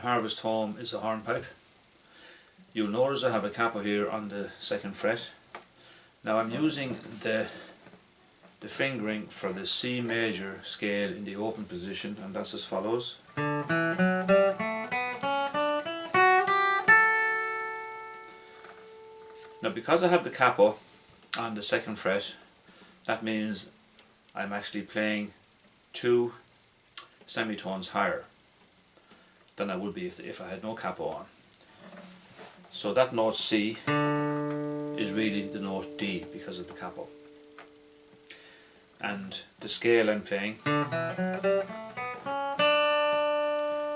Harvest Home is a hornpipe. You'll notice I have a capo here on the 2nd fret. Now I'm using the fingering for the C major scale in the open position, and that's as follows. Now because I have the capo on the 2nd fret, that means I'm actually playing 2 semitones higher than I would be if I had no capo on. So that note C is really the note D because of the capo. And the scale I'm playing,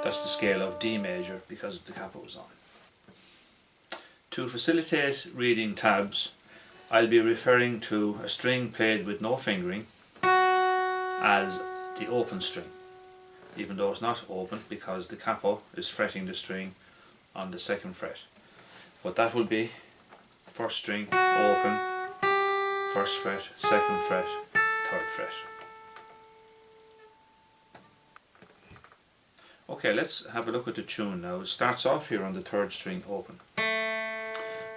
that's the scale of D major because the capo is on. To facilitate reading tabs, I'll be referring to a string played with no fingering as the open string, even though it's not open because the capo is fretting the string on the 2nd fret. But that will be 1st string open, 1st fret, 2nd fret, 3rd fret. Okay, let's have a look at the tune now. It starts off here on the 3rd string open,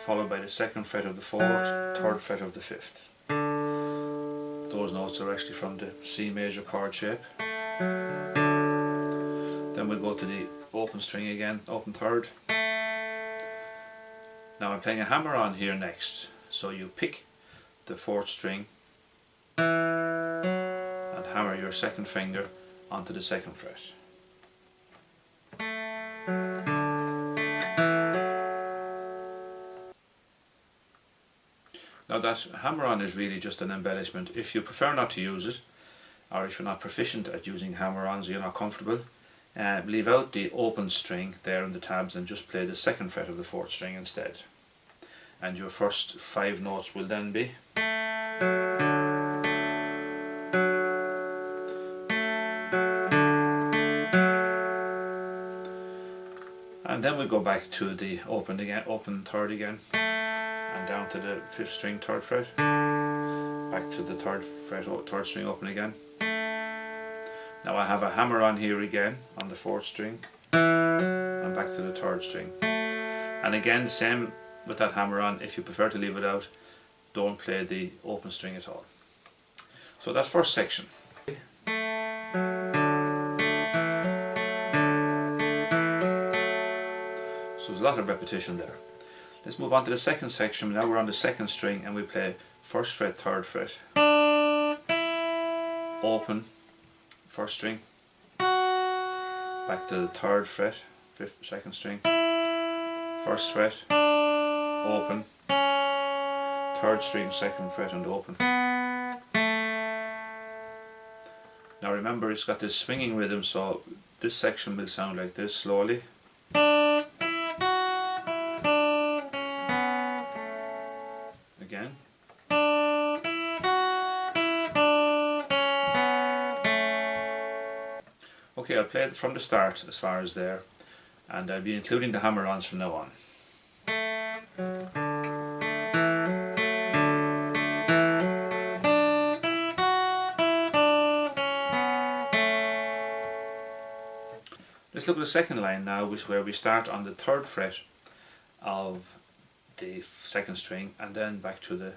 followed by the 2nd fret of the 4th, 3rd fret of the 5th. Those notes are actually from the C major chord shape. Then we'll go to the open string again, open 3rd. Now I'm playing a hammer on here next, so you pick the 4th string and hammer your 2nd finger onto the 2nd fret. Now that hammer-on is really just an embellishment. If you prefer not to use it, or if you're not proficient at using hammer-ons, you're not comfortable, leave out the open string there in the tabs and just play the 2nd fret of the 4th string instead. And your first 5 notes will then be and then we go back to the open again, open 3rd again, and down to the 5th string 3rd fret, back to the 3rd fret 3rd string open again. Now I have a hammer on here again on the 4th string and back to the 3rd string, and again the same with that hammer on. If you prefer to leave it out, don't play the open string at all. So that's first section. So there's a lot of repetition there. Let's move on to the 2nd section. Now we're on the 2nd string and we play 1st fret, 3rd fret, open, 1st string, back to the 3rd fret, 2nd string, 1st fret, open, 3rd string, 2nd fret and open. Now remember, it's got this swinging rhythm, so this section will sound like this slowly. Again. Okay, I'll play it from the start as far as there, and I'll be including the hammer-ons from now on. Let's look at the 2nd line now, where we start on the 3rd fret of the 2nd string and then back to the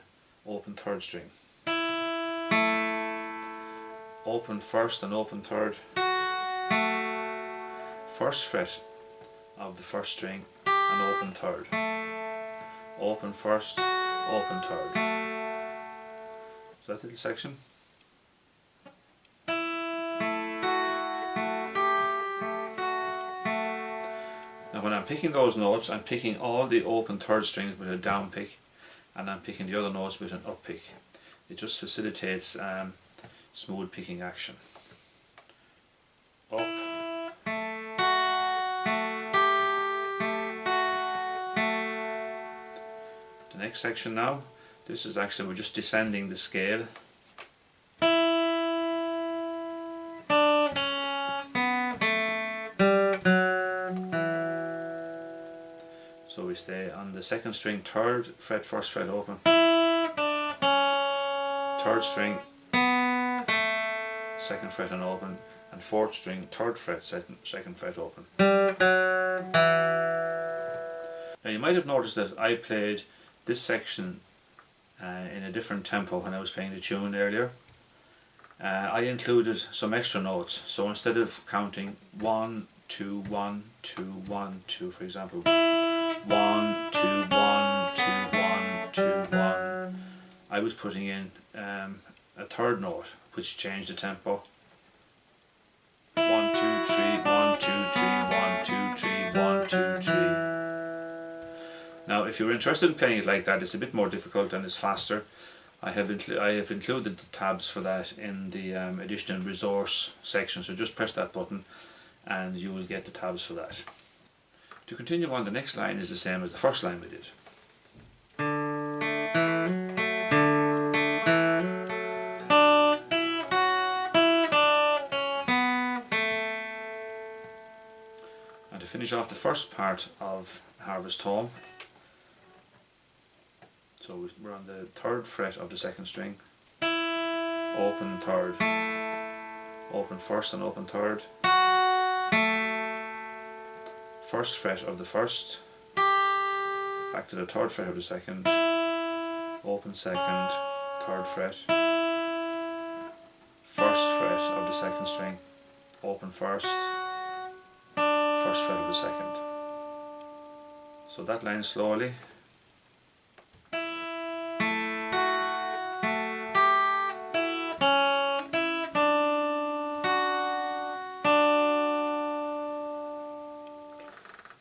open 3rd string. Open 1st and open 3rd, 1st fret of the 1st string and open 3rd, open 1st, open 3rd. Is that little section? Now when I'm picking those notes, I'm picking all the open 3rd strings with a down pick, and I'm picking the other notes with an up pick. It just facilitates smooth picking action. Up. The next section now, this is actually, we're just descending the scale. So we stay on the 2nd string, 3rd fret, 1st fret open, 3rd string, 2nd fret and open, and 4th string 3rd fret, 2nd fret open. Now you might have noticed that I played this section in a different tempo when I was playing the tune earlier. I included some extra notes, so instead of counting 1, 2, 1, 2, 1, 2, for example, 1, 2, 1, 2, 1, 2, 1, I was putting in a 3rd note which changed the tempo. 1, 2, 3, 1, 2, 3, 1, 2, 3, 1, 2, 3. Now if you're interested in playing it like that, it's a bit more difficult and it's faster. I have included the tabs for that in the additional resource section, so just press that button and you will get the tabs for that. To continue on, the next line is the same as the first line we did. And to finish off the first part of Harvest Home, so we're on the 3rd fret of the 2nd string, open 3rd, open 1st and open 3rd, 1st fret of the 1st, back to the 3rd fret of the 2nd, open 2nd, 3rd fret, 1st fret of the 2nd string, open 1st, 1st fret of the 2nd. So that line slowly.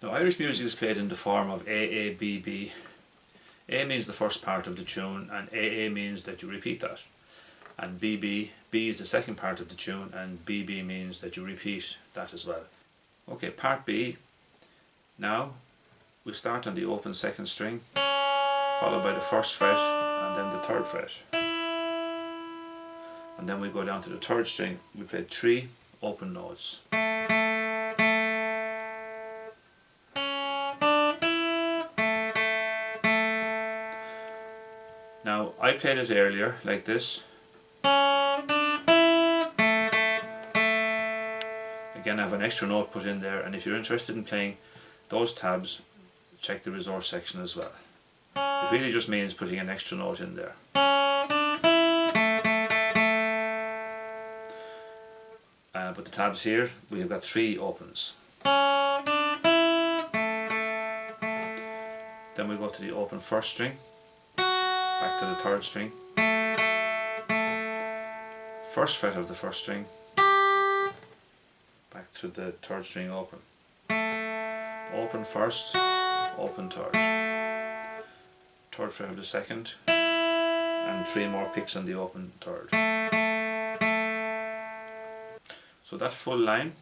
Now Irish music is played in the form of A-A-B-B. A means the first part of the tune and A-A means that you repeat that. And B-B, B is the second part of the tune and B-B means that you repeat that as well. Okay, part B. Now we start on the open 2nd string, followed by the 1st fret and then the 3rd fret. And then we go down to the 3rd string, we play 3 open notes. Now I played it earlier like this. Again, I have an extra note put in there, and if you're interested in playing those tabs, check the resource section as well. It really just means putting an extra note in there. But the tabs here, we have got 3 opens. Then we go to the open 1st string, back to the 3rd string, 1st fret of the 1st string, back to the 3rd string open, open 1st, open 3rd, 3rd fret of the 2nd, and 3 more picks on the open 3rd. So that full line.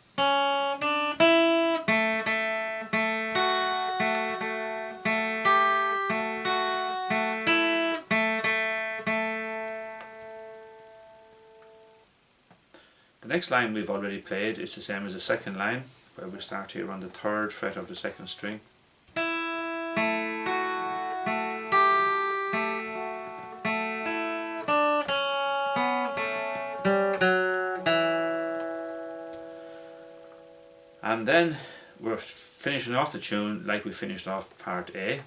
The next line we've already played is the same as the second line, where we start here on the 3rd fret of the 2nd string. And then we're finishing off the tune like we finished off part A.